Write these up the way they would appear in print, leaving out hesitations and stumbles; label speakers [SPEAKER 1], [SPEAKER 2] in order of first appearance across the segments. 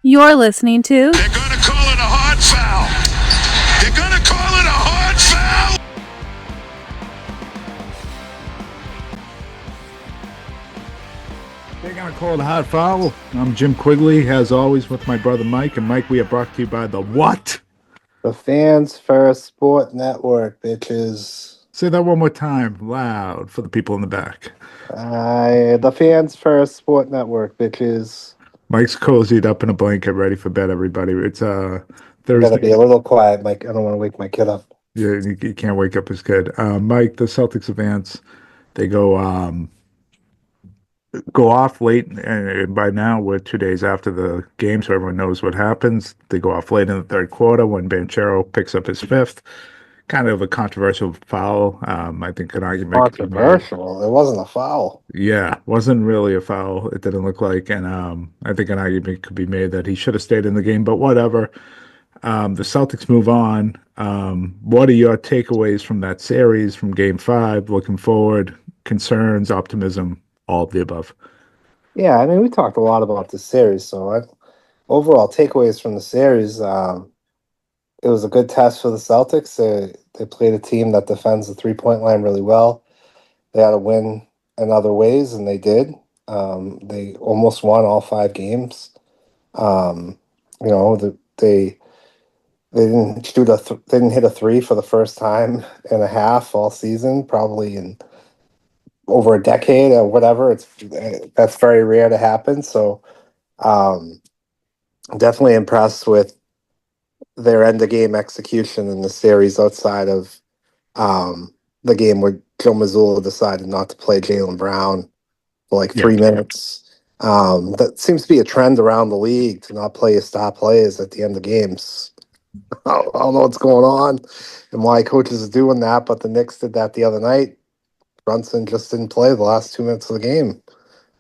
[SPEAKER 1] You're listening to
[SPEAKER 2] They're going to call it a hard foul. They're going to call it a hard foul.
[SPEAKER 3] They're going to call it a hard foul. I'm Jim Quigley, as always, with my brother Mike. And Mike, we are brought to you by the what?
[SPEAKER 4] The Fans First Sport Network, bitches.
[SPEAKER 3] Say that one more time, loud, for the people in the back.
[SPEAKER 4] The Fans First Sport Network, bitches.
[SPEAKER 3] Mike's cozied up in a blanket, ready for bed, everybody. It's
[SPEAKER 4] Gotta
[SPEAKER 3] Thursday.
[SPEAKER 4] be a little quiet, Mike. I don't want to wake my kid up.
[SPEAKER 3] Yeah, you can't wake up his kid. Mike, the Celtics advance. They go off late, and by now we're 2 days after the game, so everyone knows what happens. They go off late in the third quarter when Banchero picks up his fifth. Kind of a controversial foul. I think an argument could be made.
[SPEAKER 4] Controversial. It wasn't a foul.
[SPEAKER 3] Yeah, wasn't really a foul. It didn't look like, and I think an argument could be made that he should have stayed in the game. But whatever. The Celtics move on. What are your takeaways from that series, from Game 5? Looking forward, concerns, optimism, all of the above.
[SPEAKER 4] Yeah, I mean, we talked a lot about this series. Overall takeaways from the series, it was a good test for the Celtics. They played a team that defends the three-point line really well. They had to win in other ways, and they did. They almost won all 5 games. They didn't they didn't hit a three for the first time and a half all season, probably in over a decade or whatever. That's very rare to happen. So, definitely impressed with their end of game execution in the series outside of the game where Joe Mazzulla decided not to play Jaylen Brown for like 3 minutes. That seems to be a trend around the league to not play your star players at the end of games. I don't know what's going on and why coaches are doing that, but the Knicks did that the other night. Brunson just didn't play the last 2 minutes of the game.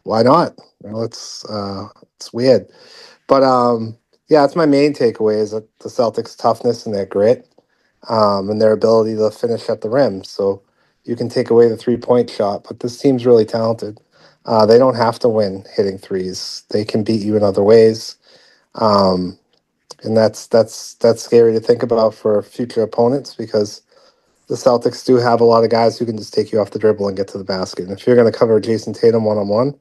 [SPEAKER 4] Why not? It's weird. But yeah, that's my main takeaway is that the Celtics' toughness and their grit and their ability to finish at the rim. So you can take away the three-point shot, but this team's really talented. They don't have to win hitting threes. They can beat you in other ways. And that's scary to think about for future opponents because the Celtics do have a lot of guys who can just take you off the dribble and get to the basket. And if you're going to cover Jayson Tatum one-on-one,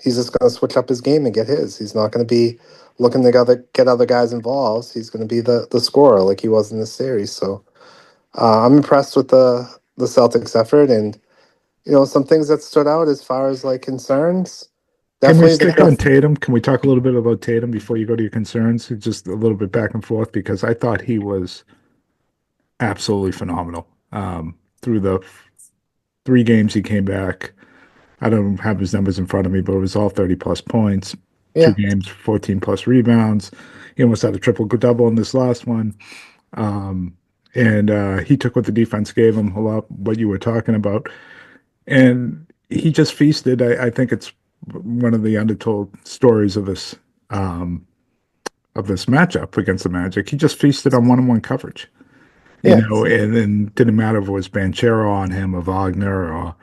[SPEAKER 4] he's just going to switch up his game and get his. He's not going to be looking to get other guys involved. He's going to be the scorer like he was in this series. So I'm impressed with the Celtics effort and, some things that stood out as far as like concerns.
[SPEAKER 3] Can we stick on Tatum? Can we talk a little bit about Tatum before you go to your concerns? Just a little bit back and forth because I thought he was absolutely phenomenal. Through the 3 games he came back, I don't have his numbers in front of me, but it was all 30-plus points. Yeah. 2 games, 14-plus rebounds. He almost had a triple-double in this last one. And he took what the defense gave him, a lot what you were talking about. And he just feasted. I think it's one of the undertold stories of this matchup against the Magic. He just feasted on one-on-one coverage. And didn't matter if it was Banchero on him or Wagner or,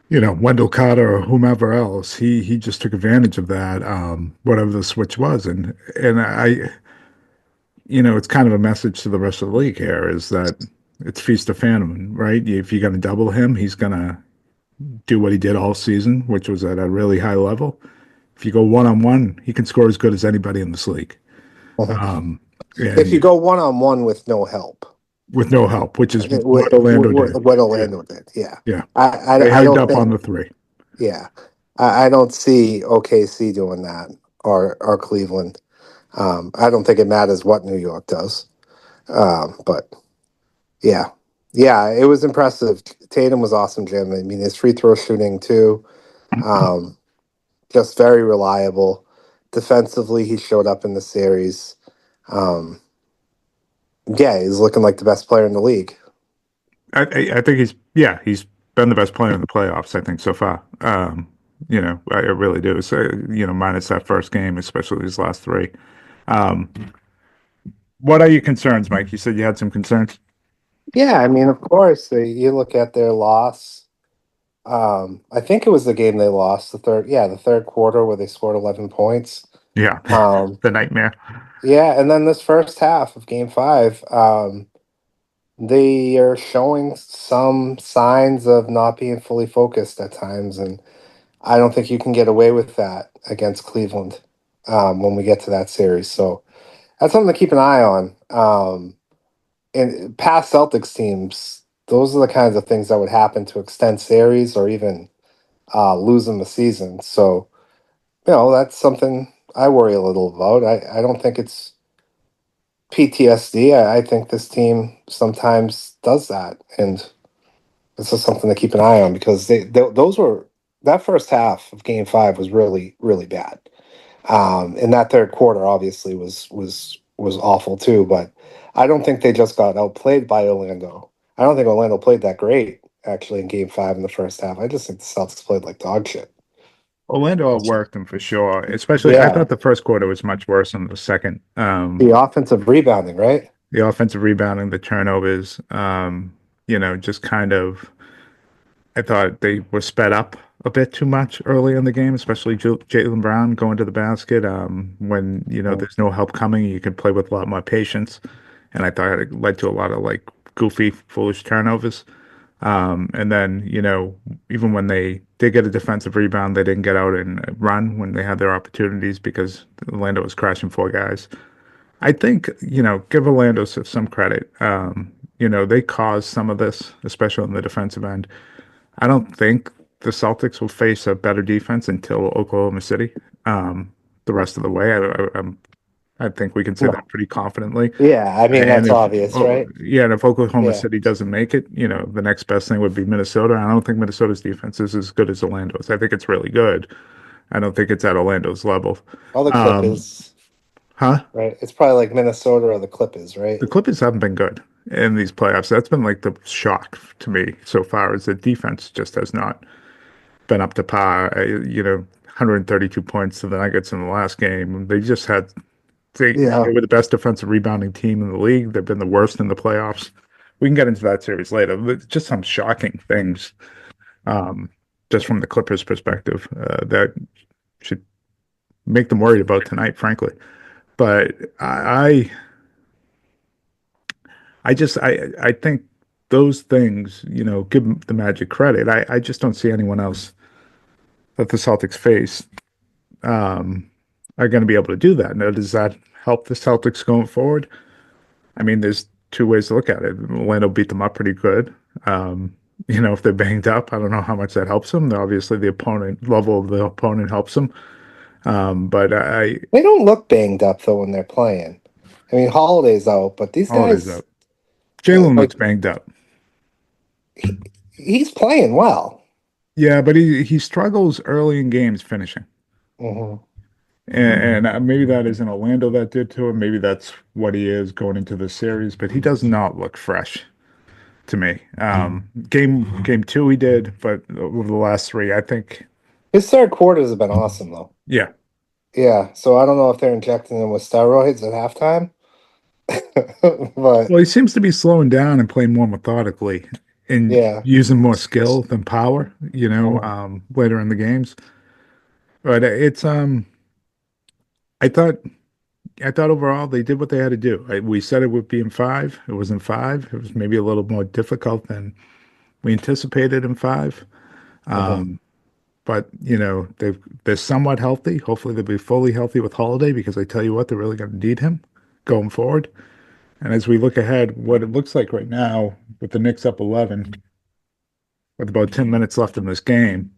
[SPEAKER 3] Wendell Carter or whomever else. He just took advantage of that, whatever the switch was. And I, it's kind of a message to the rest of the league here is that it's feast or famine, right? If you're going to double him, he's going to do what he did all season, which was at a really high level. If you go one-on-one, he can score as good as anybody in this league.
[SPEAKER 4] If you go one-on-one with no help.
[SPEAKER 3] With no help, which is what Orlando did.
[SPEAKER 4] What Orlando did, yeah.
[SPEAKER 3] Yeah.
[SPEAKER 4] They
[SPEAKER 3] hyped up on the 3.
[SPEAKER 4] Yeah. I don't see OKC doing that or Cleveland. I don't think it matters what New York does. But, yeah. Yeah, it was impressive. Tatum was awesome, Jim. I mean, his free throw shooting, too. Just very reliable. Defensively, he showed up in the series. Yeah, he's looking like the best player in the league.
[SPEAKER 3] I think he's been the best player in the playoffs, I think, so far. I really do. So, minus that first game, especially these last 3. What are your concerns, Mike? You said you had some concerns?
[SPEAKER 4] Yeah, I mean, of course, you look at their loss I think it was the game they lost the third quarter where they scored 11 points.
[SPEAKER 3] Yeah,
[SPEAKER 4] Um,
[SPEAKER 3] the nightmare.
[SPEAKER 4] yeah, and then this first half of game five, they are showing some signs of not being fully focused at times, and I don't think you can get away with that against Cleveland when we get to that series. So that's something to keep an eye on. And past Celtics teams, those are the kinds of things that would happen to extend series or even losing the season. So, that's something I worry a little about. I don't think it's PTSD. I think this team sometimes does that. And this is something to keep an eye on because those were that first half of game five was really, really bad. And that third quarter obviously was awful too, but I don't think they just got outplayed by Orlando. I don't think Orlando played that great actually in game five in the first half. I just think the Celtics played like dog shit.
[SPEAKER 3] Orlando outworked them for sure. Especially, I
[SPEAKER 4] Yeah.
[SPEAKER 3] thought the first quarter was much worse than the second.
[SPEAKER 4] The offensive rebounding, right?
[SPEAKER 3] The offensive rebounding, the turnovers, just kind of, I thought they were sped up a bit too much early in the game, especially Jaylen Brown going to the basket. When,
[SPEAKER 4] Mhm.
[SPEAKER 3] there's no help coming, you can play with a lot more patience. And I thought it led to a lot of like goofy, foolish turnovers. And then, even when they did get a defensive rebound, they didn't get out and run when they had their opportunities because Orlando was crashing four guys. I think, give Orlando some credit. They caused some of this, especially on the defensive end. I don't think the Celtics will face a better defense until Oklahoma City. The rest of the way, I think we can say that
[SPEAKER 4] No.
[SPEAKER 3] pretty confidently.
[SPEAKER 4] Yeah, I mean
[SPEAKER 3] And
[SPEAKER 4] that's
[SPEAKER 3] if,
[SPEAKER 4] obvious,
[SPEAKER 3] oh,
[SPEAKER 4] right?
[SPEAKER 3] yeah, and if Oklahoma
[SPEAKER 4] Yeah.
[SPEAKER 3] City doesn't make it, the next best thing would be Minnesota. I don't think Minnesota's defense is as good as Orlando's. I think it's really good. I don't think it's at Orlando's level.
[SPEAKER 4] All the
[SPEAKER 3] Um,
[SPEAKER 4] Clippers,
[SPEAKER 3] huh?
[SPEAKER 4] right? It's probably like Minnesota or the Clippers, right?
[SPEAKER 3] The Clippers haven't been good in these playoffs. That's been like the shock to me so far, is the defense just has not been up to par. 132 points to the Nuggets in the last game. They
[SPEAKER 4] Yeah.
[SPEAKER 3] were the best defensive rebounding team in the league. They've been the worst in the playoffs. We can get into that series later. But just some shocking things, um, just from the Clippers' perspective, that should make them worried about tonight, frankly. But I think those things, give the Magic credit. I just don't see anyone else that the Celtics face are going to be able to do that. Now, does that help the Celtics going forward? I mean, there's two ways to look at it. Orlando beat them up pretty good. If they're banged up, I don't know how much that helps them. Obviously, the opponent level of the opponent helps them. But
[SPEAKER 4] They don't look banged up though when they're playing. I mean, Holiday's out, but these
[SPEAKER 3] Holiday's
[SPEAKER 4] guys,
[SPEAKER 3] up. Jalen
[SPEAKER 4] like
[SPEAKER 3] looks banged up.
[SPEAKER 4] he, he's playing well.
[SPEAKER 3] Yeah, but he struggles early in games finishing.
[SPEAKER 4] Hmm.
[SPEAKER 3] And maybe that isn't Orlando that did to him. Maybe that's what he is going into the series, but he does not look fresh to me. Game two he did, but over the last three, I think,
[SPEAKER 4] His third quarters have been awesome though.
[SPEAKER 3] yeah.
[SPEAKER 4] Yeah, so I don't know if they're injecting him with steroids at halftime, but
[SPEAKER 3] Well, he seems to be slowing down and playing more methodically and
[SPEAKER 4] yeah.
[SPEAKER 3] using more skill than power,
[SPEAKER 4] Mhm.
[SPEAKER 3] later in the games. But I thought I thought overall they did what they had to do. We said it would be in five. It was in five. It was maybe a little more difficult than we anticipated in five.
[SPEAKER 4] Mhm.
[SPEAKER 3] But they're somewhat healthy. Hopefully they'll be fully healthy with Holiday, because I tell you what, they're really going to need him going forward. And as we look ahead, what it looks like right now with the Knicks up 11 with about 10 minutes left in this game,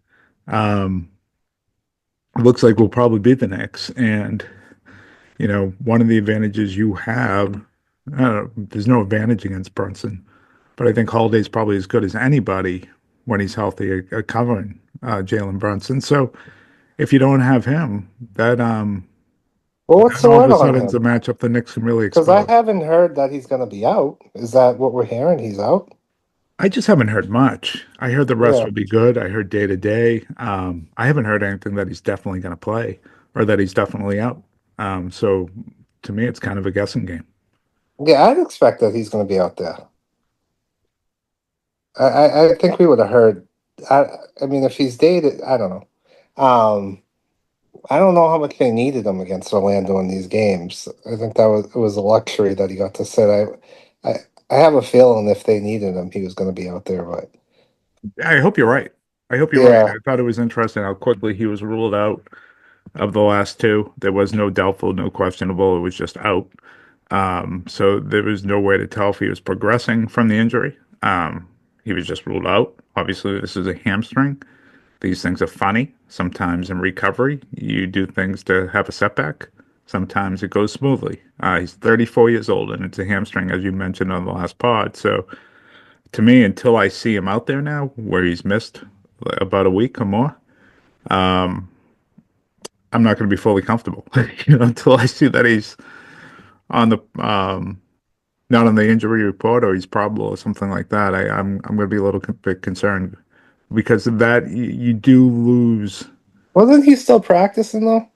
[SPEAKER 3] um, it looks like we'll probably beat the Knicks. And one of the advantages you have, I don't know, there's no advantage against Brunson, but I think Holiday's probably as good as anybody when he's healthy at covering Jalen Brunson. So if you don't have him,
[SPEAKER 4] Well, what's
[SPEAKER 3] then
[SPEAKER 4] the
[SPEAKER 3] all of
[SPEAKER 4] word
[SPEAKER 3] a
[SPEAKER 4] on
[SPEAKER 3] sudden it's a
[SPEAKER 4] him?
[SPEAKER 3] matchup the Knicks can really
[SPEAKER 4] Because I
[SPEAKER 3] expose.
[SPEAKER 4] haven't heard that he's going to be out. Is that what we're hearing? He's out?
[SPEAKER 3] I just haven't heard much. I heard the rest
[SPEAKER 4] Yeah.
[SPEAKER 3] will be good. I heard day to day. I haven't heard anything that he's definitely going to play or that he's definitely out. So to me, it's kind of a guessing game.
[SPEAKER 4] Yeah, I'd expect that he's going to be out there. I think we would have heard. I I mean, if he's dated, I don't know. I don't know how much they needed him against Orlando in these games. I think that was it was a luxury that he got to sit. I, I have a feeling if they needed him, he was going to be out there. But
[SPEAKER 3] I hope you're right. I hope you're right.
[SPEAKER 4] yeah,
[SPEAKER 3] I thought it was interesting how quickly he was ruled out of the last two. There was no doubtful, no questionable. It was just out. So there was no way to tell if he was progressing from the injury. He was just ruled out. Obviously, this is a hamstring. These things are funny. Sometimes in recovery, you do things to have a setback. Sometimes it goes smoothly. He's 34 years old, and it's a hamstring, as you mentioned on the last pod. So to me, until I see him out there now, where he's missed about a week or more, I'm not going to be fully comfortable. Until I see that he's on the not on the injury report or he's probable or something like that. I'm going to be a little bit concerned because of that. You do lose.
[SPEAKER 4] wasn't he still practicing though?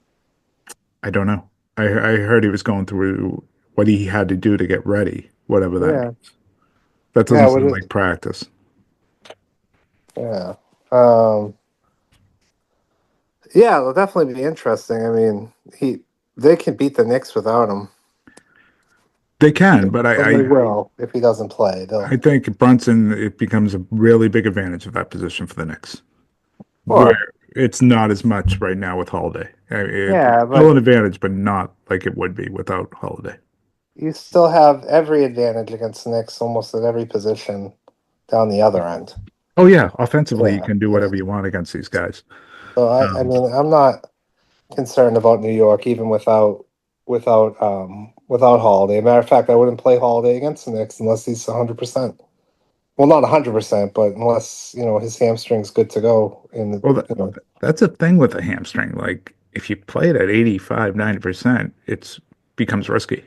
[SPEAKER 3] I don't know. I heard he was going through what he had to do to get ready, whatever that
[SPEAKER 4] Yeah,
[SPEAKER 3] means. That
[SPEAKER 4] yeah.
[SPEAKER 3] doesn't
[SPEAKER 4] What
[SPEAKER 3] sound
[SPEAKER 4] is?
[SPEAKER 3] like practice.
[SPEAKER 4] Yeah, um, yeah. It'll definitely be interesting. I mean, they can beat the Knicks without him,
[SPEAKER 3] They can, but
[SPEAKER 4] and they will if he doesn't play.
[SPEAKER 3] I
[SPEAKER 4] They'll
[SPEAKER 3] think Brunson, it becomes a really big advantage of that position for the Knicks, where
[SPEAKER 4] or
[SPEAKER 3] it's not as much right now with Holiday. It's
[SPEAKER 4] yeah,
[SPEAKER 3] still
[SPEAKER 4] but
[SPEAKER 3] an advantage, but not like it would be without Holiday.
[SPEAKER 4] you still have every advantage against the Knicks almost at every position down the other end.
[SPEAKER 3] Oh yeah, offensively you
[SPEAKER 4] Yeah,
[SPEAKER 3] can do
[SPEAKER 4] yeah.
[SPEAKER 3] whatever you want against these guys.
[SPEAKER 4] So I
[SPEAKER 3] Um,
[SPEAKER 4] mean, I'm not concerned about New York even without Holiday. Matter of fact, I wouldn't play Holiday against the Knicks unless he's 100%. Well, not 100%, but unless his hamstring's good to go.
[SPEAKER 3] well, that's a thing with a hamstring. Like if you play it at 85, 90%, it's becomes risky.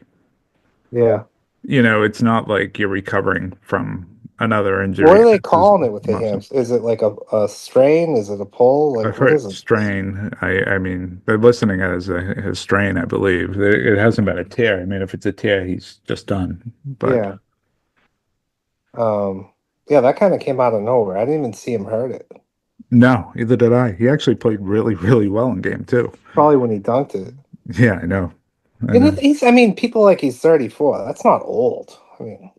[SPEAKER 4] yeah.
[SPEAKER 3] It's not like you're recovering from another
[SPEAKER 4] What
[SPEAKER 3] injury.
[SPEAKER 4] are they
[SPEAKER 3] This is
[SPEAKER 4] calling it with the
[SPEAKER 3] muscle.
[SPEAKER 4] hams? Is it like a strain? Is it a pull? Like
[SPEAKER 3] I've
[SPEAKER 4] what is
[SPEAKER 3] heard
[SPEAKER 4] it?
[SPEAKER 3] strain. I mean, they're listing it as a strain, I believe. It hasn't been a tear. I mean, if it's a tear, he's just done. But
[SPEAKER 4] Yeah. Um. Yeah, that kind of came out of nowhere. I didn't even see him hurt it.
[SPEAKER 3] no, either did I. He actually played really, really well in game two.
[SPEAKER 4] Probably when he dunked it.
[SPEAKER 3] Yeah, I know. I
[SPEAKER 4] And
[SPEAKER 3] know.
[SPEAKER 4] I mean, people like he's 34. That's not old. I mean,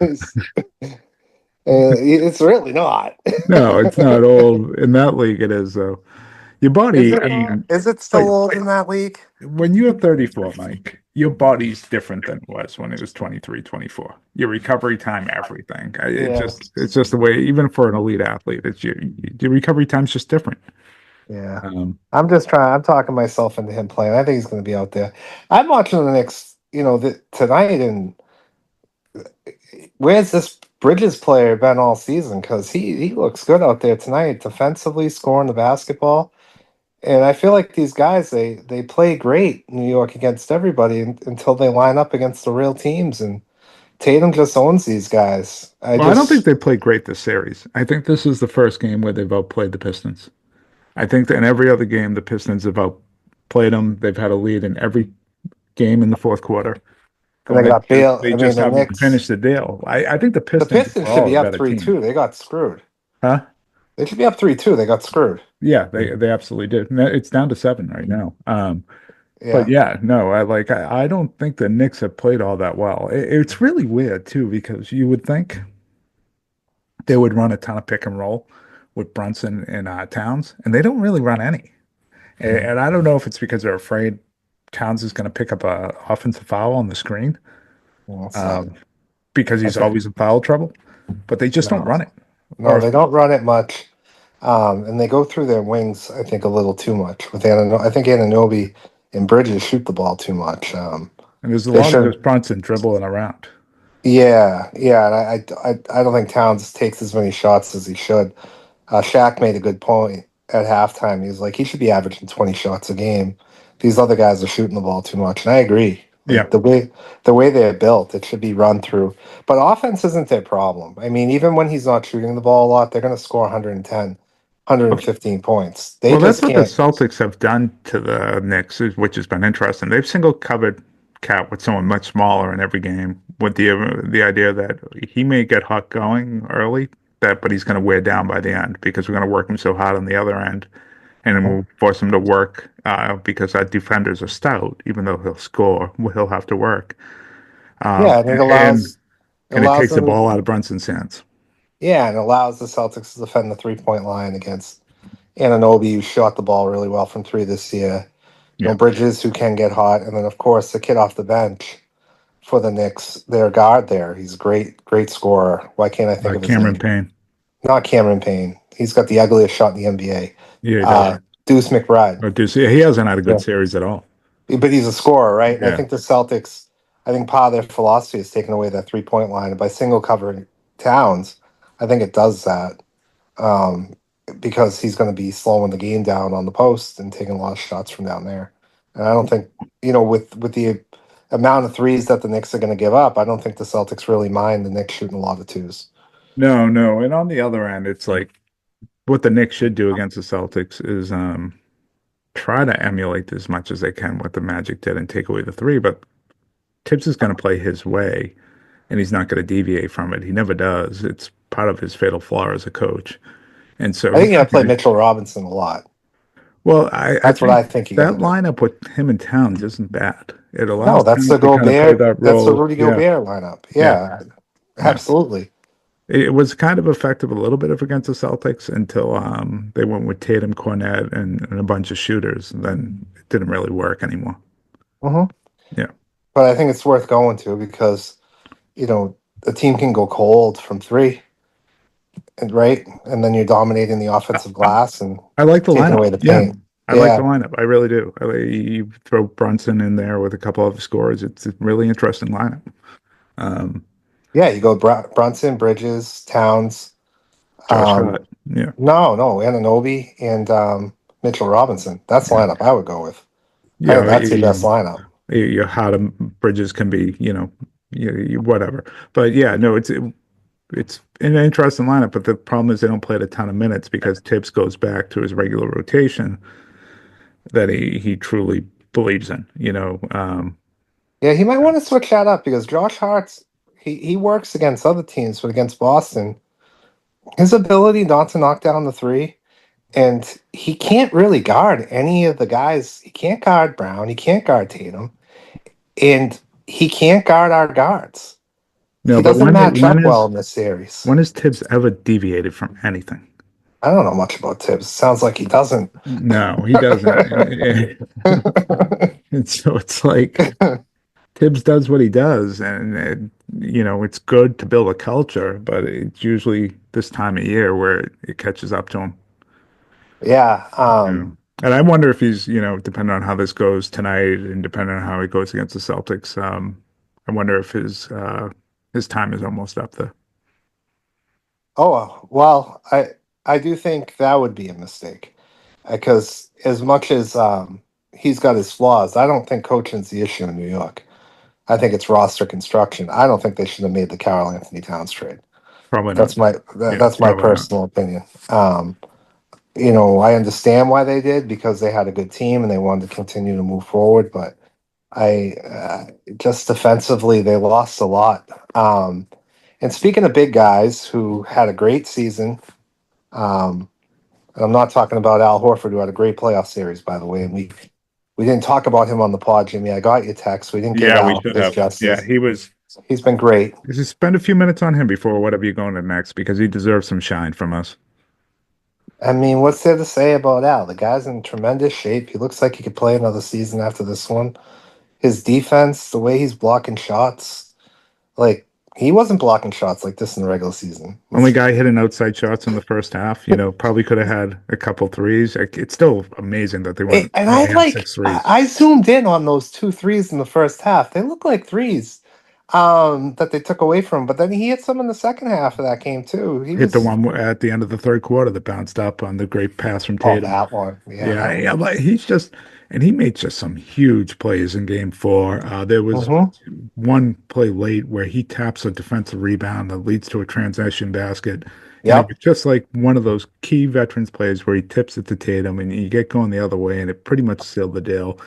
[SPEAKER 4] he's, it's really not.
[SPEAKER 3] No, it's not old. In that league, it is, though. Your
[SPEAKER 4] Is
[SPEAKER 3] body,
[SPEAKER 4] it?
[SPEAKER 3] I mean,
[SPEAKER 4] Is it still
[SPEAKER 3] like,
[SPEAKER 4] old in that league?
[SPEAKER 3] when you're 34, Mike, your body's different than it was when it was 23, 24. Your recovery time, everything.
[SPEAKER 4] Yeah,
[SPEAKER 3] It's just the way, even for an elite athlete, it's your recovery time's just different.
[SPEAKER 4] yeah.
[SPEAKER 3] Um,
[SPEAKER 4] I'm just trying. I'm talking myself into him playing. I think he's going to be out there. I'm watching the Knicks. Tonight, and where's this Bridges player been all season? Because he looks good out there tonight, defensively scoring the basketball. And I feel like these guys they play great New York against everybody until they line up against the real teams. And Tatum just owns these guys.
[SPEAKER 3] well, I don't think they played great this series. I think this is the first game where they've outplayed the Pistons. I think that in every other game, the Pistons have outplayed them. They've had a lead in every game in the fourth quarter.
[SPEAKER 4] And they
[SPEAKER 3] Going
[SPEAKER 4] got
[SPEAKER 3] into,
[SPEAKER 4] Bale.
[SPEAKER 3] they
[SPEAKER 4] I mean,
[SPEAKER 3] just
[SPEAKER 4] the
[SPEAKER 3] haven't
[SPEAKER 4] Knicks.
[SPEAKER 3] finished the deal. I think the
[SPEAKER 4] The
[SPEAKER 3] Pistons
[SPEAKER 4] Pistons should
[SPEAKER 3] overall are
[SPEAKER 4] be
[SPEAKER 3] a
[SPEAKER 4] up
[SPEAKER 3] better
[SPEAKER 4] three
[SPEAKER 3] team.
[SPEAKER 4] two. They got screwed.
[SPEAKER 3] Huh?
[SPEAKER 4] They should be up 3-2. They got screwed.
[SPEAKER 3] Yeah, they absolutely did. And it's down to seven right now. But
[SPEAKER 4] Yeah.
[SPEAKER 3] yeah, no, I don't think the Knicks have played all that well. It's really weird too because you would think they would run a ton of pick and roll with Brunson and Towns, and they don't really run any. And I don't know if it's because they're afraid Towns is going to pick up a offensive foul on the screen
[SPEAKER 4] Well, it's not.
[SPEAKER 3] um, because
[SPEAKER 4] I
[SPEAKER 3] he's
[SPEAKER 4] think
[SPEAKER 3] always in foul trouble, but they just don't
[SPEAKER 4] no,
[SPEAKER 3] run it.
[SPEAKER 4] no,
[SPEAKER 3] Or
[SPEAKER 4] they don't run it much, and they go through their wings. I think a little too much with I think Anunoby and Bridges shoot the ball too much.
[SPEAKER 3] and there's a
[SPEAKER 4] They
[SPEAKER 3] lot of just
[SPEAKER 4] should.
[SPEAKER 3] Brunson dribbling around.
[SPEAKER 4] Yeah, yeah, and I don't think Towns takes as many shots as he should. Shaq made a good point at halftime. He was like, he should be averaging 20 shots a game. These other guys are shooting the ball too much, and I agree.
[SPEAKER 3] Yeah.
[SPEAKER 4] Like the way they're built, it should be run through. But offense isn't their problem. I mean, even when he's not shooting the ball a lot, they're going to score 110, 115 points. They
[SPEAKER 3] Well, that's
[SPEAKER 4] just
[SPEAKER 3] what the
[SPEAKER 4] can't.
[SPEAKER 3] Celtics have done to the Knicks, which has been interesting. They've single covered Cat with someone much smaller in every game, with the idea that he may get hot going early, that, but he's going to wear down by the end because we're going to work him so hard on the other end, and then we'll force him to work because our defenders are stout. Even though he'll score, he'll have to work.
[SPEAKER 4] Yeah, and
[SPEAKER 3] And
[SPEAKER 4] it
[SPEAKER 3] and it
[SPEAKER 4] allows
[SPEAKER 3] takes the
[SPEAKER 4] them.
[SPEAKER 3] ball out of Brunson's hands.
[SPEAKER 4] Yeah, and it allows the Celtics to defend the 3-point line against Anunoby, who shot the ball really well from three this year.
[SPEAKER 3] Yeah,
[SPEAKER 4] Bridges, who can get hot, and then of course the kid off the bench for the Knicks, their guard there. He's a great scorer. Why can't I think of his
[SPEAKER 3] Cameron
[SPEAKER 4] name?
[SPEAKER 3] Payne.
[SPEAKER 4] Not Cameron Payne. He's got the ugliest shot in the NBA.
[SPEAKER 3] Yeah, he does.
[SPEAKER 4] Deuce McBride.
[SPEAKER 3] But Deuce, yeah, he hasn't had a
[SPEAKER 4] Yeah.
[SPEAKER 3] good series at all.
[SPEAKER 4] But he's a scorer, right? And I
[SPEAKER 3] Yeah.
[SPEAKER 4] think the Celtics, I think part of their philosophy is taking away that 3-point line. And by single covering Towns, I think it does that um, because he's going to be slowing the game down on the post and taking a lot of shots from down there. And I don't think, with the amount of threes that the Knicks are going to give up, I don't think the Celtics really mind the Knicks shooting a lot of twos.
[SPEAKER 3] No, no. And on the other end, it's like what the Knicks should do against the Celtics is try to emulate as much as they can what the Magic did and take away the three. But Tibbs is going to play his way, and he's not going to deviate from it. He never does. It's part of his fatal flaw as a coach. And so
[SPEAKER 4] I think
[SPEAKER 3] he's
[SPEAKER 4] you're going
[SPEAKER 3] not
[SPEAKER 4] to play
[SPEAKER 3] going to.
[SPEAKER 4] Mitchell Robinson a lot.
[SPEAKER 3] Well, I
[SPEAKER 4] That's what
[SPEAKER 3] think
[SPEAKER 4] I think you're
[SPEAKER 3] that
[SPEAKER 4] going to do.
[SPEAKER 3] lineup with him and Towns isn't bad. It
[SPEAKER 4] No,
[SPEAKER 3] allows
[SPEAKER 4] that's the
[SPEAKER 3] Towns to kind of play
[SPEAKER 4] Gobert.
[SPEAKER 3] that
[SPEAKER 4] That's the
[SPEAKER 3] role.
[SPEAKER 4] Rudy
[SPEAKER 3] Yeah,
[SPEAKER 4] Gobert lineup.
[SPEAKER 3] yeah,
[SPEAKER 4] Yeah,
[SPEAKER 3] yeah.
[SPEAKER 4] absolutely.
[SPEAKER 3] It was kind of effective a little bit of against the Celtics until they went with Tatum, Cornette, and a bunch of shooters. And then it didn't really work anymore.
[SPEAKER 4] Hmm.
[SPEAKER 3] Yeah.
[SPEAKER 4] But I think it's worth going to because a team can go cold from three, and right, and then you're dominating the
[SPEAKER 3] I,
[SPEAKER 4] offensive
[SPEAKER 3] I
[SPEAKER 4] glass and
[SPEAKER 3] I like the
[SPEAKER 4] taking
[SPEAKER 3] lineup.
[SPEAKER 4] away the
[SPEAKER 3] Yeah.
[SPEAKER 4] paint.
[SPEAKER 3] I like the
[SPEAKER 4] Yeah,
[SPEAKER 3] lineup. I really do. You throw Brunson in there with a couple of scores. It's a really interesting lineup. Um,
[SPEAKER 4] yeah. You go Brunson, Bridges, Towns.
[SPEAKER 3] Josh
[SPEAKER 4] Um,
[SPEAKER 3] Hart. Yeah.
[SPEAKER 4] no, Anunoby and Mitchell Robinson. That's the
[SPEAKER 3] Yeah.
[SPEAKER 4] lineup I would go with. I think
[SPEAKER 3] Yeah.
[SPEAKER 4] that's your best lineup.
[SPEAKER 3] How the Bridges can be, whatever. But yeah, no, it's an interesting lineup. But the problem is they don't play it a ton of minutes because Tibbs goes back to his regular rotation that he truly believes in.
[SPEAKER 4] Yeah, he might want to switch that up because Josh Hart's he works against other teams, but against Boston, his ability not to knock down the three, and he can't really guard any of the guys. He can't guard Brown, he can't guard Tatum, and he can't guard our guards.
[SPEAKER 3] No,
[SPEAKER 4] He
[SPEAKER 3] but
[SPEAKER 4] doesn't match up well in this series.
[SPEAKER 3] when has Tibbs ever deviated from anything?
[SPEAKER 4] I don't know much about Tibbs. Sounds like he doesn't.
[SPEAKER 3] No, he doesn't. And so it's like Tibbs does what he does, and it's good to build a culture, but it's usually this time of year where it catches up to him.
[SPEAKER 4] Yeah.
[SPEAKER 3] Yeah. And I wonder if he's, depending on how this goes tonight, and depending on how he goes against the Celtics, I wonder if his time is almost up there.
[SPEAKER 4] Oh well, I do think that would be a mistake because as much as he's got his flaws, I don't think coaching's the issue in New York. I think it's roster construction. I don't think they should have made the Karl Anthony Towns trade.
[SPEAKER 3] Probably not.
[SPEAKER 4] That's
[SPEAKER 3] Yeah,
[SPEAKER 4] my
[SPEAKER 3] probably not.
[SPEAKER 4] personal opinion. I understand why they did because they had a good team and they wanted to continue to move forward. But I just defensively they lost a lot. And speaking of big guys who had a great season, um, and I'm not talking about Al Horford, who had a great playoff series, by the way. And we didn't talk about him on the pod, Jimmy. I got your text. We didn't give
[SPEAKER 3] Yeah, we
[SPEAKER 4] Al
[SPEAKER 3] should
[SPEAKER 4] his
[SPEAKER 3] have. Yeah,
[SPEAKER 4] justice.
[SPEAKER 3] he was.
[SPEAKER 4] He's been great.
[SPEAKER 3] Just spend a few minutes on him before whatever you're going to next because he deserves some shine from us.
[SPEAKER 4] I mean, what's there to say about Al? The guy's in tremendous shape. He looks like he could play another season after this one. His defense, the way he's blocking shots, like he wasn't blocking shots like this in the regular season.
[SPEAKER 3] Only guy hitting outside shots in the first half. Probably could have had a couple threes. It's still amazing that they went.
[SPEAKER 4] And
[SPEAKER 3] They had six threes.
[SPEAKER 4] I zoomed in on those 2 threes in the first half. They look like threes that they took away from him. But then he hit some in the second half of that game too. He
[SPEAKER 3] Hit the
[SPEAKER 4] was
[SPEAKER 3] one at the end of the third quarter that bounced up on the great pass from
[SPEAKER 4] oh
[SPEAKER 3] Tatum.
[SPEAKER 4] that one. Yeah,
[SPEAKER 3] Yeah,
[SPEAKER 4] that one.
[SPEAKER 3] yeah, but and he made just some huge plays in game four. There was
[SPEAKER 4] Mm-hmm.
[SPEAKER 3] one play late where he taps a defensive rebound that leads to a transition basket. And it
[SPEAKER 4] Yep.
[SPEAKER 3] was just like one of those key veterans plays where he tips it to Tatum and you get going the other way, and it pretty much sealed the deal.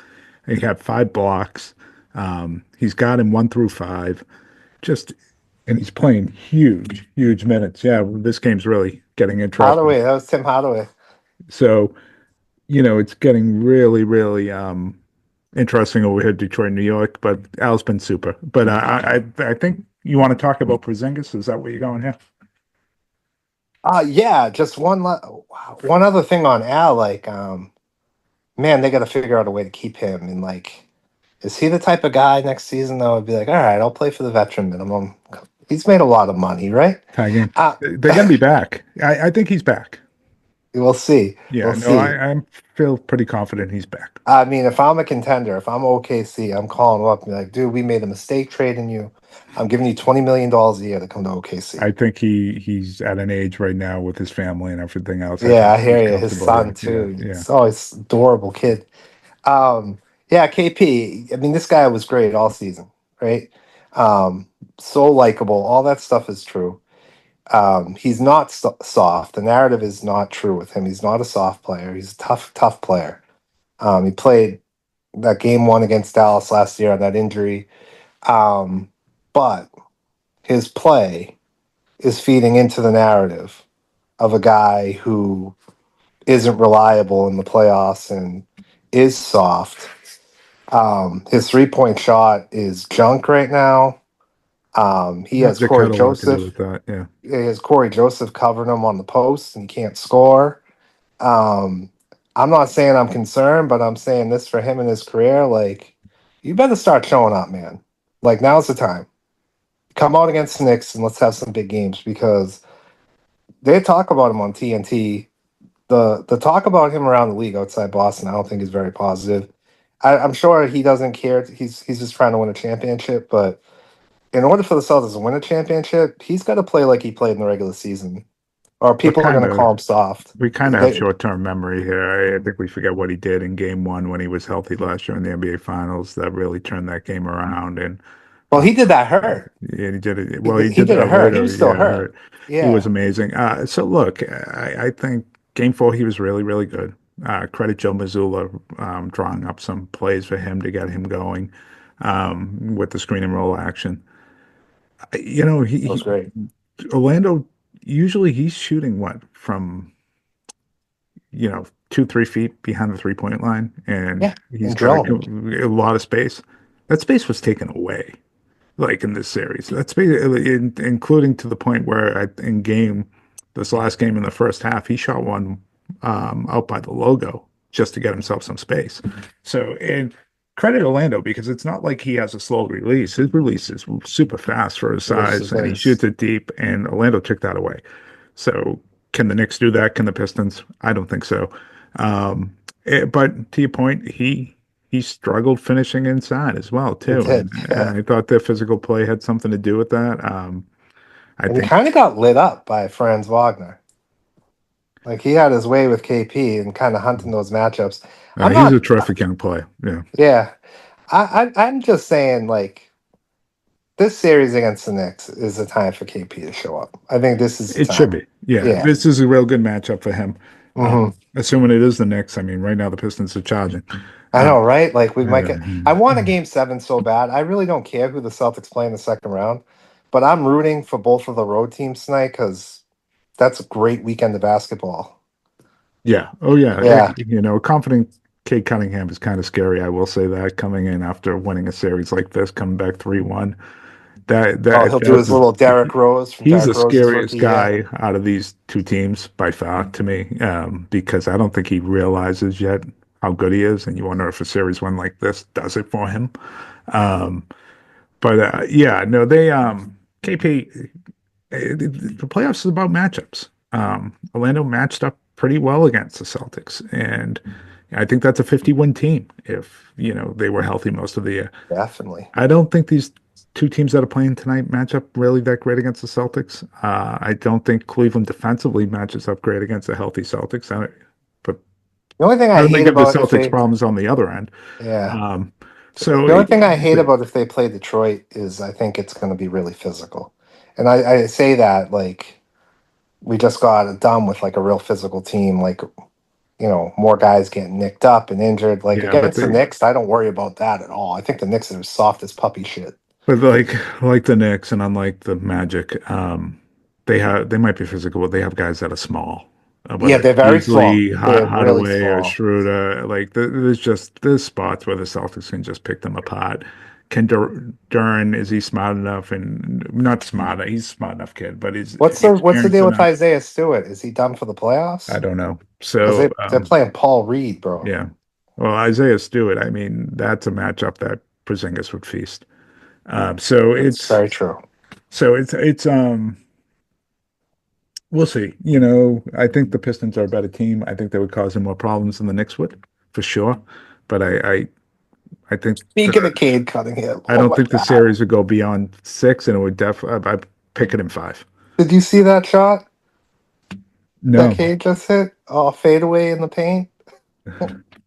[SPEAKER 3] And he had 5 blocks. He's got him 1 through 5. Just And he's playing huge minutes. Yeah, this game's really getting interesting.
[SPEAKER 4] Hardaway, that was Tim Hardaway.
[SPEAKER 3] So, it's getting really interesting over here, Detroit, New York. But Al's been super. But I think you want to talk about Porzingis. Is that where you're going here?
[SPEAKER 4] Yeah, just one other thing on Al, like, man, they got to figure out a way to keep him. And like, is he the type of guy next season that would be like, all right, I'll play for the veteran minimum? He's made a lot of money, right?
[SPEAKER 3] Tagging.
[SPEAKER 4] Uh,
[SPEAKER 3] They're gonna be back. I think he's back.
[SPEAKER 4] we'll see.
[SPEAKER 3] Yeah,
[SPEAKER 4] We'll
[SPEAKER 3] no,
[SPEAKER 4] see.
[SPEAKER 3] I feel pretty confident he's back.
[SPEAKER 4] I mean, if I'm a contender, if I'm OKC, I'm calling him up and be like, dude, we made a mistake trading you. I'm giving you $20 million a year to come to OKC.
[SPEAKER 3] I think he's at an age right now with his family and everything else. I
[SPEAKER 4] Yeah,
[SPEAKER 3] think
[SPEAKER 4] I
[SPEAKER 3] he's
[SPEAKER 4] hear you. His
[SPEAKER 3] comfortable
[SPEAKER 4] son
[SPEAKER 3] here. Yeah,
[SPEAKER 4] too.
[SPEAKER 3] yeah.
[SPEAKER 4] It's always adorable kid. Um, yeah, KP. I mean, this guy was great all season, right? Um, so likable. All that stuff is true. He's not soft. The narrative is not true with him. He's not a soft player. He's a tough player. He played that game one against Dallas last year on that injury. But his play is feeding into the narrative of a guy who isn't reliable in the playoffs and is soft. His 3-point shot is junk right now. He has
[SPEAKER 3] Magic
[SPEAKER 4] Corey
[SPEAKER 3] had a lot to do
[SPEAKER 4] Joseph.
[SPEAKER 3] with that. Yeah.
[SPEAKER 4] He has Corey Joseph covering him on the post, and he can't score. Um, I'm not saying I'm concerned, but I'm saying this for him in his career. Like, you better start showing up, man. Like, now's the time. Come out against the Knicks and let's have some big games because they talk about him on TNT. The talk about him around the league outside Boston, I don't think is very positive. I'm sure he doesn't care. He's just trying to win a championship, but in order for the Celtics to win a championship, he's got to play like he played in the regular season, or
[SPEAKER 3] We're
[SPEAKER 4] people are going
[SPEAKER 3] kind
[SPEAKER 4] to
[SPEAKER 3] of
[SPEAKER 4] call him soft.
[SPEAKER 3] we kind of have
[SPEAKER 4] They,
[SPEAKER 3] short-term memory here. I think we forget what he did in game one when he was healthy last year in the NBA Finals. That really turned that game around. And
[SPEAKER 4] well,
[SPEAKER 3] uh,
[SPEAKER 4] he did that hurt.
[SPEAKER 3] yeah, he did it.
[SPEAKER 4] He
[SPEAKER 3] Well,
[SPEAKER 4] did,
[SPEAKER 3] he
[SPEAKER 4] he
[SPEAKER 3] did
[SPEAKER 4] did it
[SPEAKER 3] that
[SPEAKER 4] hurt. He
[SPEAKER 3] later.
[SPEAKER 4] was still
[SPEAKER 3] Yeah,
[SPEAKER 4] hurt.
[SPEAKER 3] hurt. He was
[SPEAKER 4] Yeah,
[SPEAKER 3] amazing. So look, I think game four he was really good. Credit Joe Mazzulla drawing up some plays for him to get him going with the screen and roll action.
[SPEAKER 4] it was great.
[SPEAKER 3] Orlando, usually he's shooting what from 2, 3 feet behind the 3-point line, and
[SPEAKER 4] Yeah,
[SPEAKER 3] he's
[SPEAKER 4] and
[SPEAKER 3] got
[SPEAKER 4] drilling.
[SPEAKER 3] a lot of space. That space was taken away, like in this series. That's including to the point where this last game in the first half, he shot one out by the logo just to get himself some space. So, and credit Orlando because it's not like he has a slow release. His release is super fast for his
[SPEAKER 4] Yes,
[SPEAKER 3] size,
[SPEAKER 4] it
[SPEAKER 3] and he
[SPEAKER 4] is.
[SPEAKER 3] shoots it deep. And Orlando took that away. So can the Knicks do that? Can the Pistons? I don't think so. But to your point, he struggled finishing inside as well
[SPEAKER 4] He
[SPEAKER 3] too, and,
[SPEAKER 4] did.
[SPEAKER 3] and
[SPEAKER 4] Yeah,
[SPEAKER 3] I thought their physical play had something to do with that. I
[SPEAKER 4] and he
[SPEAKER 3] think
[SPEAKER 4] kind of got lit up by Franz Wagner. Like he had his way with KP and kind of hunting those matchups. I'm
[SPEAKER 3] he's a
[SPEAKER 4] not.
[SPEAKER 3] terrific young player. Yeah,
[SPEAKER 4] Yeah, I'm just saying like this series against the Knicks is the time for KP to show up. I think this is the
[SPEAKER 3] it should
[SPEAKER 4] time.
[SPEAKER 3] be. Yeah,
[SPEAKER 4] Yeah.
[SPEAKER 3] this is a real good matchup for him.
[SPEAKER 4] Hmm.
[SPEAKER 3] Assuming it is the Knicks. I mean, right now the Pistons are charging.
[SPEAKER 4] I
[SPEAKER 3] Uh,
[SPEAKER 4] know, right? Like we might get. I want a
[SPEAKER 3] uh,
[SPEAKER 4] game seven so bad. I really don't care who the Celtics play in the second round, but I'm rooting for both of the road teams tonight because that's a great weekend of basketball.
[SPEAKER 3] Yeah. Oh, yeah.
[SPEAKER 4] Yeah.
[SPEAKER 3] Confident Kate Cunningham is kind of scary. I will say that coming in after winning a series like this, coming back 3-1, that
[SPEAKER 4] Oh,
[SPEAKER 3] that
[SPEAKER 4] he'll do his
[SPEAKER 3] that's
[SPEAKER 4] little Derrick Rose from
[SPEAKER 3] he's the
[SPEAKER 4] Derrick Rose's
[SPEAKER 3] scariest
[SPEAKER 4] rookie year.
[SPEAKER 3] guy out of these two teams by far to me, because I don't think he realizes yet how good he is, and you wonder if a series win like this does it for him. Um, but yeah, no, they KP. The playoffs is about matchups. Orlando matched up pretty well against the Celtics, and I think that's a 50-win team if they were healthy most of the year.
[SPEAKER 4] Definitely.
[SPEAKER 3] I don't think these two teams that are playing tonight match up really that great against the Celtics. I don't think Cleveland defensively matches up great against the healthy Celtics. But
[SPEAKER 4] The only thing
[SPEAKER 3] I
[SPEAKER 4] I
[SPEAKER 3] don't
[SPEAKER 4] hate
[SPEAKER 3] think of the
[SPEAKER 4] about if
[SPEAKER 3] Celtics
[SPEAKER 4] they,
[SPEAKER 3] problems on the other end.
[SPEAKER 4] yeah,
[SPEAKER 3] Um, so
[SPEAKER 4] the only thing I hate about if they play Detroit is I think it's going to be really physical, and I say that like we just got done with like a real physical team, like more guys getting nicked up and injured. Like
[SPEAKER 3] yeah, but
[SPEAKER 4] against the Knicks, I don't worry about that at all. I think the Knicks are soft as puppy shit.
[SPEAKER 3] But like the Knicks and unlike the Magic, they might be physical, but they have guys that are small.
[SPEAKER 4] Yeah,
[SPEAKER 3] Whether it's
[SPEAKER 4] they're very small.
[SPEAKER 3] Beasley,
[SPEAKER 4] They're really
[SPEAKER 3] Hardaway, or
[SPEAKER 4] small.
[SPEAKER 3] Schroeder, there's spots where the Celtics can just pick them apart. Can Duran, is he smart enough? And not smart, he's a smart enough kid, but he's
[SPEAKER 4] What's the
[SPEAKER 3] experienced
[SPEAKER 4] deal with
[SPEAKER 3] enough.
[SPEAKER 4] Isaiah Stewart? Is he done for the
[SPEAKER 3] I
[SPEAKER 4] playoffs?
[SPEAKER 3] don't know.
[SPEAKER 4] Because
[SPEAKER 3] So
[SPEAKER 4] they're playing Paul Reed, bro.
[SPEAKER 3] yeah. Well, Isaiah Stewart, I mean, that's a matchup that Porzingis would feast. So
[SPEAKER 4] That's
[SPEAKER 3] it's
[SPEAKER 4] very true.
[SPEAKER 3] so it's we'll see. I think the Pistons are a better team. I think they would cause them more problems than the Knicks would, for sure. But I think
[SPEAKER 4] Speaking of Cade Cunningham,
[SPEAKER 3] I
[SPEAKER 4] oh
[SPEAKER 3] don't
[SPEAKER 4] my
[SPEAKER 3] think the
[SPEAKER 4] God.
[SPEAKER 3] series would go beyond six, and it would definitely. I'd pick it in five.
[SPEAKER 4] Did you see that shot that
[SPEAKER 3] No.
[SPEAKER 4] Cade just hit? Oh, fadeaway in the paint.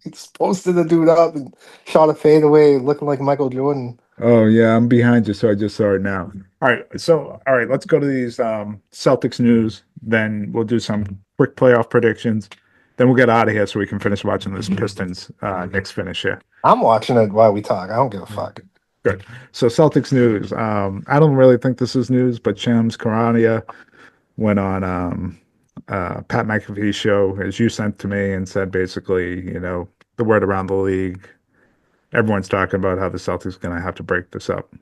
[SPEAKER 4] He's posted the dude up and shot a fadeaway looking like Michael Jordan.
[SPEAKER 3] Oh yeah, I'm behind you, so I just saw it now. All right, let's go to these Celtics news. Then we'll do some quick playoff predictions. Then we'll get out of here so we can finish watching this Pistons Knicks finish here.
[SPEAKER 4] I'm watching it while we talk. I don't give a fuck.
[SPEAKER 3] Good. So Celtics news. I don't really think this is news, but Shams Charania went on Pat McAfee's show, as you sent to me, and said basically, the word around the league, everyone's talking about how the Celtics are going to have to break this up.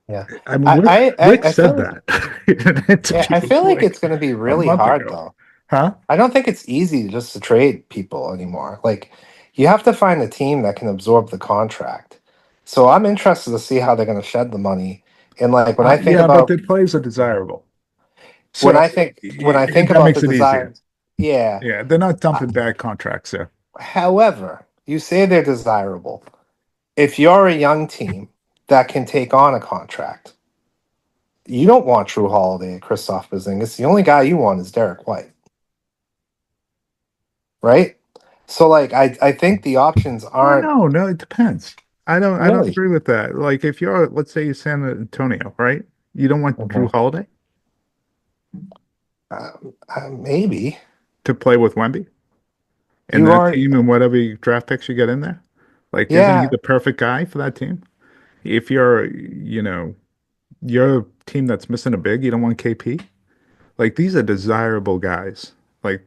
[SPEAKER 4] Yeah.
[SPEAKER 3] I mean, Rick
[SPEAKER 4] I feel
[SPEAKER 3] said
[SPEAKER 4] like,
[SPEAKER 3] that in an
[SPEAKER 4] yeah, I
[SPEAKER 3] interview
[SPEAKER 4] feel like
[SPEAKER 3] like
[SPEAKER 4] it's gonna be
[SPEAKER 3] a
[SPEAKER 4] really
[SPEAKER 3] month
[SPEAKER 4] hard
[SPEAKER 3] ago.
[SPEAKER 4] though.
[SPEAKER 3] Huh?
[SPEAKER 4] I don't think it's easy just to trade people anymore. Like you have to find a team that can absorb the contract. So I'm interested to see how they're gonna shed the money. And like
[SPEAKER 3] Yeah, but the players are desirable.
[SPEAKER 4] when
[SPEAKER 3] So
[SPEAKER 4] I think when I think
[SPEAKER 3] that
[SPEAKER 4] about
[SPEAKER 3] makes
[SPEAKER 4] the
[SPEAKER 3] it easier.
[SPEAKER 4] design, yeah.
[SPEAKER 3] Yeah, they're not
[SPEAKER 4] Uh,
[SPEAKER 3] dumping bad contracts there.
[SPEAKER 4] However, you say they're desirable. If you're a young team that can take on a contract, you don't want True Holiday and Christoph Porzingis. The only guy you want is Derek White, right? So like I think the options
[SPEAKER 3] Well,
[SPEAKER 4] aren't
[SPEAKER 3] no, it depends. I don't
[SPEAKER 4] really.
[SPEAKER 3] agree with that. Like if you're, let's say you're San Antonio, right? You don't want Jrue
[SPEAKER 4] Mhm.
[SPEAKER 3] Holiday
[SPEAKER 4] Maybe
[SPEAKER 3] to play with Wemby in
[SPEAKER 4] you
[SPEAKER 3] that
[SPEAKER 4] are.
[SPEAKER 3] team and whatever draft picks you get in there. Like, isn't he
[SPEAKER 4] Yeah.
[SPEAKER 3] the perfect guy for that team? If you're a team that's missing a big, you don't want KP. Like these are desirable guys. Like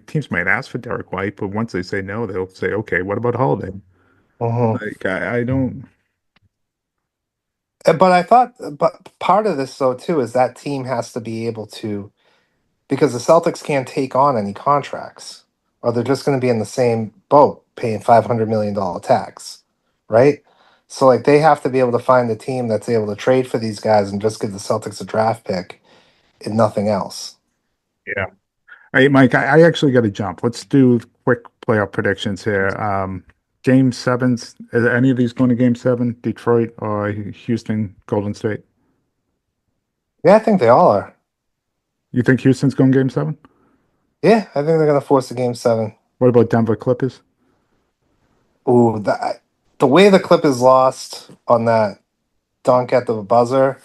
[SPEAKER 3] teams might ask for Derek White, but once they say no, they'll say, okay, what about Holiday?
[SPEAKER 4] Mhm.
[SPEAKER 3] Like I don't.
[SPEAKER 4] But I thought, but part of this though too is that team has to be able to because the Celtics can't take on any contracts, or they're just going to be in the same boat paying $500 million tax, right? So like they have to be able to find a team that's able to trade for these guys and just give the Celtics a draft pick and nothing else.
[SPEAKER 3] Yeah. Hey, Mike, I actually got to jump. Let's do quick playoff predictions here. Game sevens. Are any of these going to game seven? Detroit or Houston, Golden State?
[SPEAKER 4] Yeah, I think they all are.
[SPEAKER 3] You think Houston's going game seven?
[SPEAKER 4] Yeah, I think they're going to force a game seven.
[SPEAKER 3] What about Denver Clippers?
[SPEAKER 4] Ooh, the way the clip is lost on that dunk at the buzzer,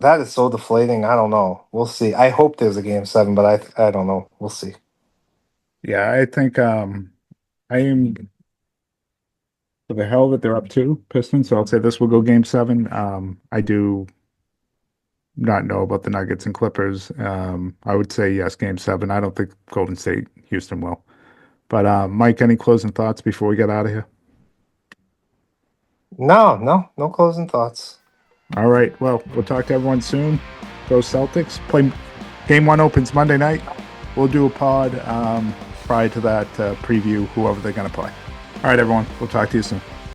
[SPEAKER 4] that is so deflating. I don't know. We'll see. I hope there's a game seven, but I don't know. We'll see.
[SPEAKER 3] Yeah, I think I am for the hell that they're up to Pistons. So I'll say this will go game seven. I do not know about the Nuggets and Clippers. I would say yes, game seven. I don't think Golden State, Houston will. But Mike, any closing thoughts before we get out of here?
[SPEAKER 4] No closing thoughts.
[SPEAKER 3] All right. Well, we'll talk to everyone soon. Go Celtics. Play game one opens Monday night. We'll do a pod prior to that preview whoever they're going to play. All right, everyone. We'll talk to you soon.